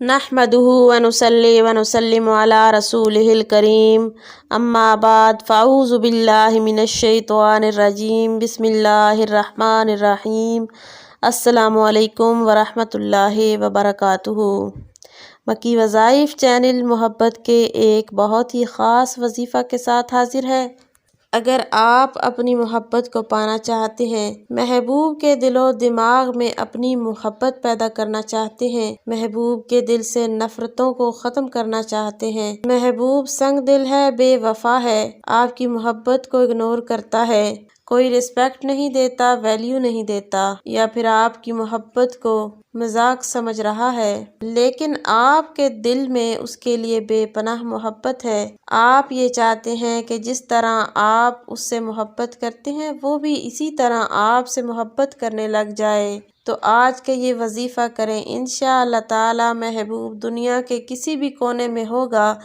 नहमदुहु व नुसल्ली व नुसल्लिमु अला रसूलिहिल करीम अम्मा बाद फ़अऊज़ु बिल्लाहि मिनश शैतानिर रजीम बिस्मिल्लाहिर रहमानिर रहीम अस्सलामु अलैकुम व रहमतुल्लाहि व बरकातुहू। मक्की वज़ाइफ चैनल मोहब्बत के एक बहुत ही ख़ास वजीफ़ा के साथ हाजिर है। अगर आप अपनी मोहब्बत को पाना चाहते हैं, महबूब के दिलो दिमाग में अपनी मोहब्बत पैदा करना चाहते हैं, महबूब के दिल से नफ़रतों को ख़त्म करना चाहते हैं, महबूब संग दिल है, बेवफा है, आपकी मोहब्बत को इग्नोर करता है, कोई रिस्पेक्ट नहीं देता, वैल्यू नहीं देता, या फिर आपकी मोहब्बत को मजाक समझ रहा है, लेकिन आपके दिल में उसके लिए बेपनाह मोहब्बत है। आप ये चाहते हैं कि जिस तरह आप उससे मोहब्बत करते हैं वो भी इसी तरह आपसे मोहब्बत करने लग जाए, तो आज के ये वजीफ़ा करें। इंशाअल्लाह ताला महबूब दुनिया के किसी भी कोने में होगा,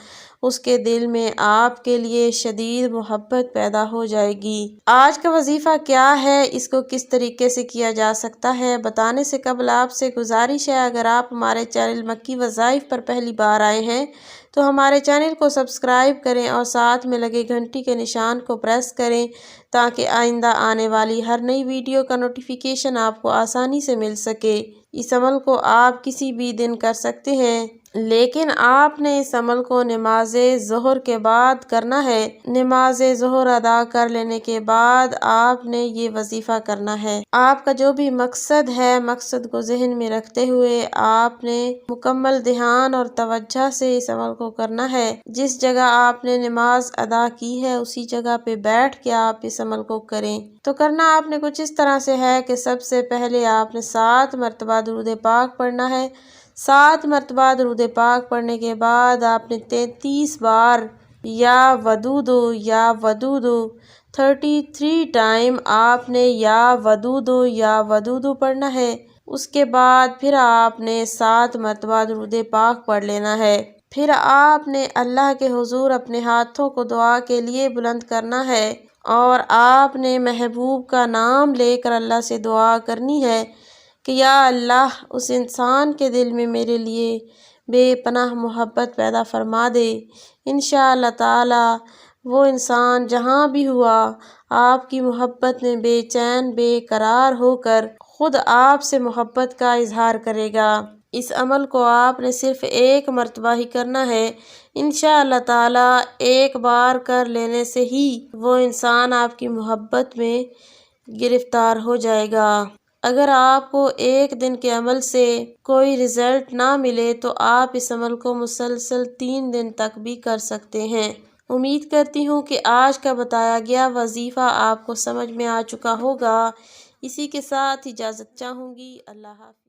उसके दिल में आपके लिए शदीद मोहब्बत पैदा हो जाएगी। आज का वजीफ़ा क्या है, इसको किस तरीके से किया जा सकता है, बताने से कबल आपसे गुजारिश है, अगर आप हमारे चैनल मक्की वज़ाइफ पर पहली बार आए हैं तो हमारे चैनल को सब्सक्राइब करें और साथ में लगे घंटी के निशान को प्रेस करें ताकि आइंदा आने वाली हर नई वीडियो का नोटिफिकेशन आपको आसानी से मिल सके। इस अमल को आप किसी भी दिन कर सकते हैं, लेकिन आपने इस अमल को नमाज़े ज़ोहर के बाद करना है। नमाज़े ज़ोहर अदा कर लेने के बाद आपने ये वजीफ़ा करना है। आपका जो भी मकसद है, मकसद को जहन में रखते हुए आपने मुकम्मल ध्यान और तवज्जो से इस अमल को करना है। जिस जगह आपने नमाज अदा की है उसी जगह पे बैठ के आप इस अमल को करें। तो करना आपने कुछ इस तरह से है कि सबसे पहले आपने 7 मरतबा दुरूद पाक पढ़ना है। 7 मरतबा दुरूद पाक पढ़ने के बाद आपने 33 बार या वदूदो 33 टाइम आपने या वदूदो पढ़ना है। उसके बाद फिर आपने 7 मरतबा दुरूद पाक पढ़ लेना है। फिर आपने अल्लाह के हुजूर अपने हाथों को दुआ के लिए बुलंद करना है और आपने महबूब का नाम लेकर अल्लाह से दुआ करनी है कि या अल्लाह उस इंसान के दिल में मेरे लिए बेपनाह मोहब्बत पैदा फरमा दे। इंशाअल्लाह ताला वो इंसान जहाँ भी हुआ आपकी मोहब्बत में बेचैन बेकरार होकर खुद आपसे मोहब्बत का इजहार करेगा। इस अमल को आपने सिर्फ 1 मरतबा ही करना है। इंशाअल्लाह ताला एक बार कर लेने से ही वो इंसान आपकी मोहब्बत में गिरफ्तार हो जाएगा। अगर आपको एक दिन के अमल से कोई रिजल्ट ना मिले तो आप इस अमल को मुसलसल 3 दिन तक भी कर सकते हैं। उम्मीद करती हूँ कि आज का बताया गया वजीफ़ा आपको समझ में आ चुका होगा। इसी के साथ इजाज़त चाहूँगी। अल्लाह हाफ़िज़।